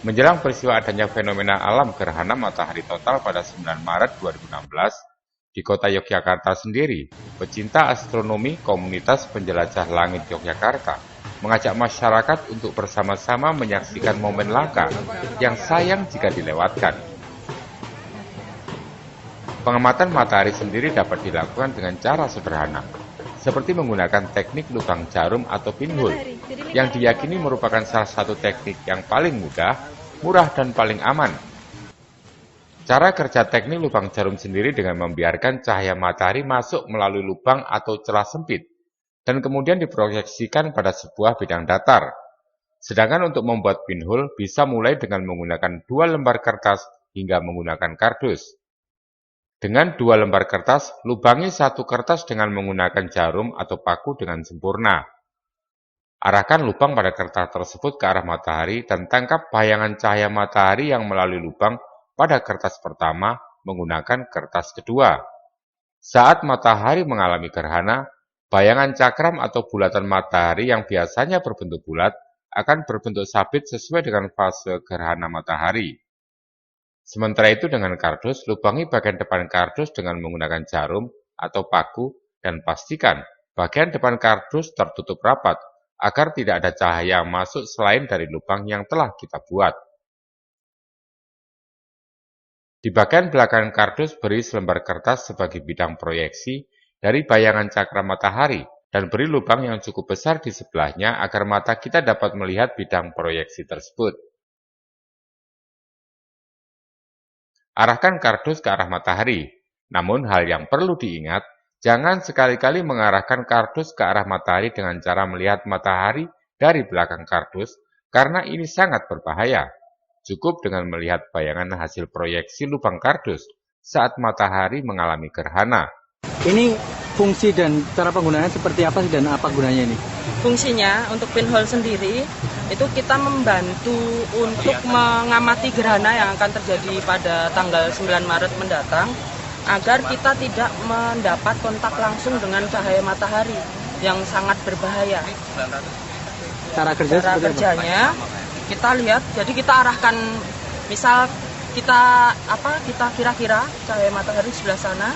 Menjelang peristiwa adanya fenomena alam gerhana matahari total pada 9 Maret 2016, di kota Yogyakarta sendiri, pecinta astronomi komunitas penjelajah langit Yogyakarta mengajak masyarakat untuk bersama-sama menyaksikan momen langka yang sayang jika dilewatkan. Pengamatan matahari sendiri dapat dilakukan dengan cara sederhana, seperti menggunakan teknik lubang jarum atau pinhole, yang diyakini merupakan salah satu teknik yang paling mudah, murah, dan paling aman. Cara kerja teknik lubang jarum sendiri dengan membiarkan cahaya matahari masuk melalui lubang atau celah sempit, dan kemudian diproyeksikan pada sebuah bidang datar. Sedangkan untuk membuat pinhole bisa mulai dengan menggunakan 2 lembar kertas hingga menggunakan kardus. Dengan 2 lembar kertas, lubangi 1 kertas dengan menggunakan jarum atau paku dengan sempurna. Arahkan lubang pada kertas tersebut ke arah matahari dan tangkap bayangan cahaya matahari yang melalui lubang pada kertas pertama menggunakan kertas kedua. Saat matahari mengalami gerhana, bayangan cakram atau bulatan matahari yang biasanya berbentuk bulat akan berbentuk sabit sesuai dengan fase gerhana matahari. Sementara itu dengan kardus, lubangi bagian depan kardus dengan menggunakan jarum atau paku dan pastikan bagian depan kardus tertutup rapat agar tidak ada cahaya masuk selain dari lubang yang telah kita buat. Di bagian belakang kardus beri selembar kertas sebagai bidang proyeksi dari bayangan cakram matahari dan beri lubang yang cukup besar di sebelahnya agar mata kita dapat melihat bidang proyeksi tersebut. Arahkan kardus ke arah matahari. Namun hal yang perlu diingat, jangan sekali-kali mengarahkan kardus ke arah matahari dengan cara melihat matahari dari belakang kardus, karena ini sangat berbahaya. Cukup dengan melihat bayangan hasil proyeksi lubang kardus saat matahari mengalami gerhana. Ini fungsi dan cara penggunaannya seperti apa dan apa gunanya ini? Fungsinya untuk pinhole sendiri itu kita membantu untuk mengamati gerhana yang akan terjadi pada tanggal 9 Maret mendatang agar kita tidak mendapat kontak langsung dengan cahaya matahari yang sangat berbahaya. Cara kerjanya kita lihat, jadi kita arahkan, misal kita kira-kira cahaya matahari sebelah sana,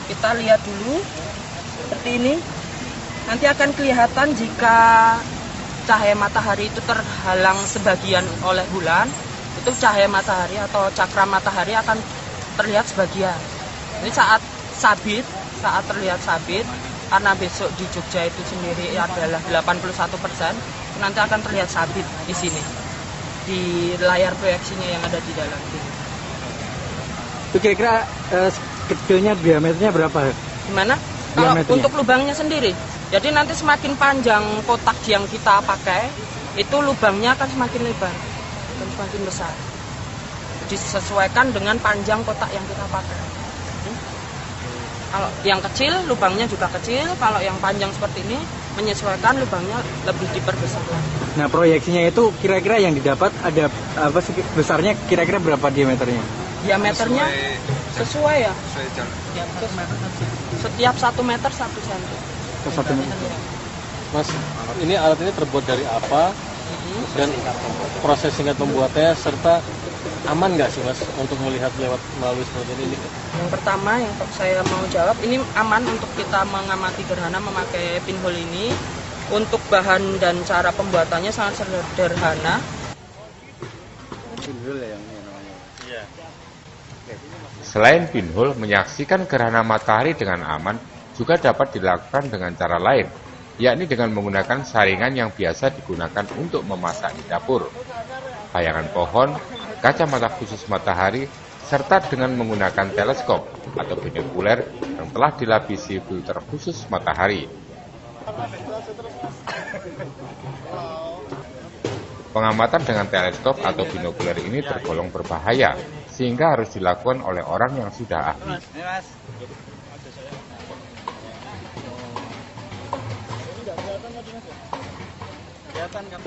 kita lihat dulu seperti ini. Nanti akan kelihatan jika cahaya matahari itu terhalang sebagian oleh bulan, itu cahaya matahari atau cakram matahari akan terlihat sebagian. Ini saat terlihat sabit, karena besok di Jogja itu sendiri adalah 81%, nanti akan terlihat sabit di sini, di layar proyeksinya yang ada di dalam ini. Itu kira-kira kecilnya diameternya berapa? Gimana? Kalau untuk lubangnya sendiri, jadi nanti semakin panjang kotak yang kita pakai, itu lubangnya akan semakin lebar dan semakin besar. Disesuaikan dengan panjang kotak yang kita pakai. Kalau yang kecil, lubangnya juga kecil. Kalau yang panjang seperti ini, menyesuaikan lubangnya lebih diperbesar. Nah, proyeksinya itu kira-kira yang didapat ada apa sih besarnya? Kira-kira berapa diameternya? Diameternya sesuai ya. Setiap 1 meter 1 cm. 1 meter. Mas, ini alat ini terbuat dari apa? Dan proses singkat membuatnya serta aman nggak sih Mas untuk melihat melalui seperti ini? Yang pertama yang saya mau jawab, ini aman untuk kita mengamati gerhana memakai pinhole ini. Untuk bahan dan cara pembuatannya sangat sederhana. Pinhole yang namanya. Iya. Selain pinhole, menyaksikan gerhana matahari dengan aman juga dapat dilakukan dengan cara lain, yakni dengan menggunakan saringan yang biasa digunakan untuk memasak di dapur, bayangan pohon, kacamata khusus matahari, serta dengan menggunakan teleskop atau binokuler yang telah dilapisi filter khusus matahari. Pengamatan dengan teleskop atau binokuler ini tergolong berbahaya, sehingga harus dilakukan oleh orang yang sudah ahli. Kelihatan kan?